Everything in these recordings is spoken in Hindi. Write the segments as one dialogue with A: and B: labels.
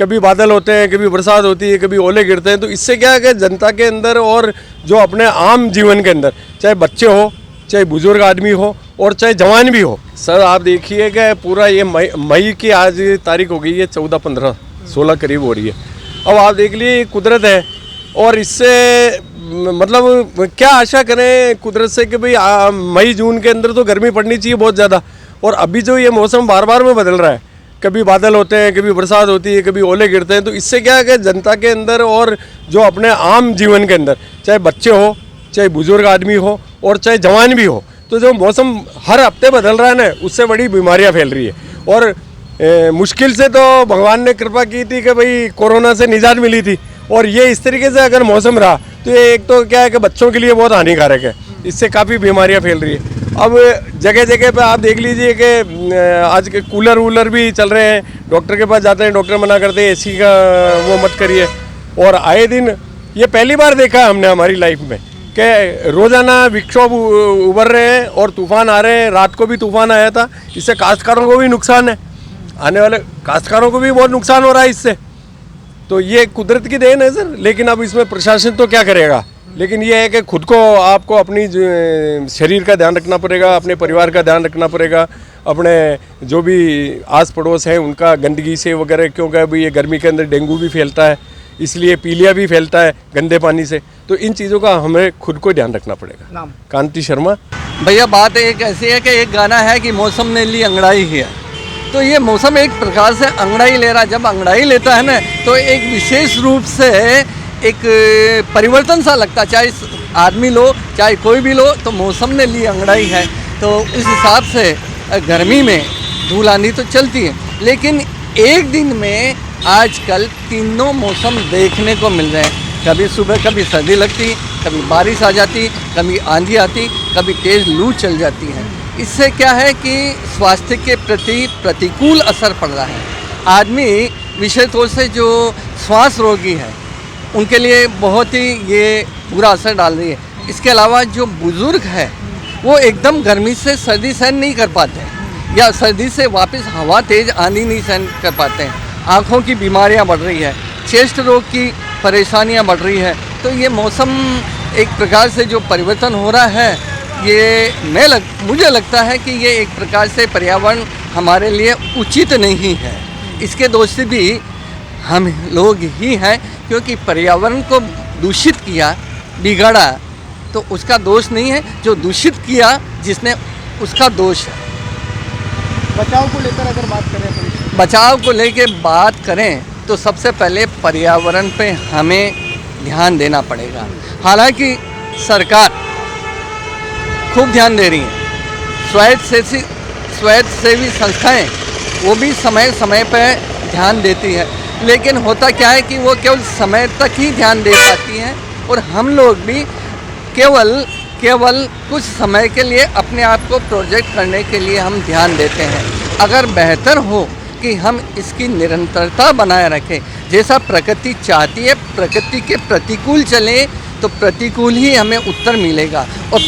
A: कभी बादल होते हैं, कभी बरसात होती है, कभी ओले गिरते हैं। तो इससे क्या है कि जनता के अंदर और जो अपने आम जीवन के अंदर, चाहे बच्चे हो, चाहे बुजुर्ग आदमी हो और चाहे जवान भी हो, सर आप देखिए कि पूरा ये मई की आज तारीख हो गई है 14, 15, 16 करीब हो रही है। अब आप देख लीजिए कुदरत है, और इससे मतलब क्या आशा करें कुदरत से कि भाई मई जून के अंदर तो गर्मी पड़नी चाहिए बहुत ज़्यादा, और अभी जो ये मौसम बार बार में बदल रहा है, कभी बादल होते हैं, कभी बरसात होती है, कभी ओले गिरते हैं। तो इससे क्या है कि जनता के अंदर और जो अपने आम जीवन के अंदर, चाहे बच्चे हो, चाहे बुजुर्ग आदमी हो और चाहे जवान भी हो, तो जो मौसम हर हफ्ते बदल रहा है ना, उससे बड़ी बीमारियां फैल रही है। और मुश्किल से तो भगवान ने कृपा की थी कि भाई कोरोना से निजात मिली थी, और ये इस तरीके से अगर मौसम रहा तो ये एक तो क्या है कि बच्चों के लिए बहुत हानिकारक है, इससे काफ़ी बीमारियां फैल रही है। अब जगह जगह पे आप देख लीजिए कि आज के कूलर वूलर भी चल रहे हैं, डॉक्टर के पास जाते हैं, डॉक्टर मना करते हैं एसी का वो मत करिए। और आए दिन ये पहली बार देखा है हमने हमारी लाइफ में कि रोज़ाना विक्षोभ उभर रहे हैं और तूफान आ रहे हैं। रात को भी तूफान आया था, इससे काश्तकारों को भी नुकसान है, आने वाले काश्तकारों को भी बहुत नुकसान हो रहा है इससे। तो ये कुदरत की देन है सर, लेकिन अब इसमें प्रशासन तो क्या करेगा। लेकिन ये है कि खुद को आपको अपनी शरीर का ध्यान रखना पड़ेगा, अपने परिवार का ध्यान रखना पड़ेगा, अपने जो भी आस पड़ोस हैं उनका गंदगी से वगैरह, क्योंकि अभी ये गर्मी के अंदर डेंगू भी फैलता है, इसलिए पीलिया भी फैलता है गंदे पानी से। तो इन चीज़ों का हमें खुद को ध्यान रखना पड़ेगा।
B: नाम
A: कांति शर्मा।
C: भैया बात एक ऐसी है कि एक गाना है कि मौसम ने ली अंगड़ाई है, तो ये मौसम एक प्रकार से अंगड़ाई ले रहा है। जब अंगड़ाई लेता है ना तो एक विशेष रूप से एक परिवर्तन सा लगता है, चाहे आदमी लो चाहे कोई भी लो, तो मौसम ने ली अंगड़ाई है। तो इस हिसाब से गर्मी में धूल आंधी तो चलती है, लेकिन एक दिन में आजकल तीनों मौसम देखने को मिल रहे हैं। कभी सुबह कभी सर्दी लगती, कभी बारिश आ जाती, कभी आंधी आती, कभी तेज़ लू चल जाती है। इससे क्या है कि स्वास्थ्य के प्रति प्रतिकूल असर पड़ रहा है। आदमी विशेष तौर से जो श्वास रोगी है उनके लिए बहुत ही ये बुरा असर डाल रही है। इसके अलावा जो बुज़ुर्ग है वो एकदम गर्मी से सर्दी सहन नहीं कर पाते हैं, या सर्दी से वापस हवा तेज़ आंधी नहीं सहन कर पाते हैं। आँखों की बीमारियाँ बढ़ रही है, चेस्ट रोग की परेशानियाँ बढ़ रही है। तो ये मौसम एक प्रकार से जो परिवर्तन हो रहा है, ये मुझे लगता है कि ये एक प्रकार से पर्यावरण हमारे लिए उचित नहीं है। इसके दोषी भी हम लोग ही हैं, क्योंकि पर्यावरण को दूषित किया, बिगाड़ा, तो उसका दोष नहीं है, जो दूषित किया जिसने उसका दोष है।
B: बचाव को लेकर अगर बात करें,
C: बचाव को लेकर बात करें तो सबसे पहले पर्यावरण पे हमें ध्यान देना पड़ेगा। हालांकि सरकार खूब ध्यान दे रही हैं, स्वयंसेवी संस्थाएं वो भी समय समय पर ध्यान देती है, लेकिन होता क्या है कि वो केवल समय तक ही ध्यान दे पाती हैं, और हम लोग भी केवल कुछ समय के लिए अपने आप को प्रोजेक्ट करने के लिए हम ध्यान देते हैं। अगर बेहतर हो कि हम इसकी निरंतरता बनाए रखें, जैसा प्रकृति चाहती है, प्रकृति के प्रतिकूल चलें तो प्रतिकूल ही हमें उत्तर मिलेगा, और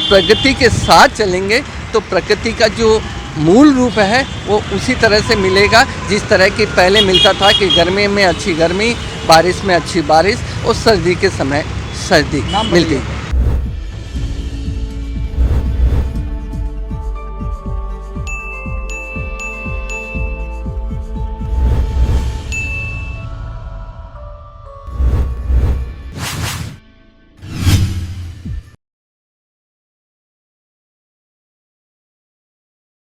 C: प्रगति के साथ चलेंगे तो प्रकृति का जो मूल रूप है वो उसी तरह से मिलेगा जिस तरह की पहले मिलता था, कि गर्मी में अच्छी गर्मी, बारिश में अच्छी बारिश और सर्दी के समय सर्दी मिलती।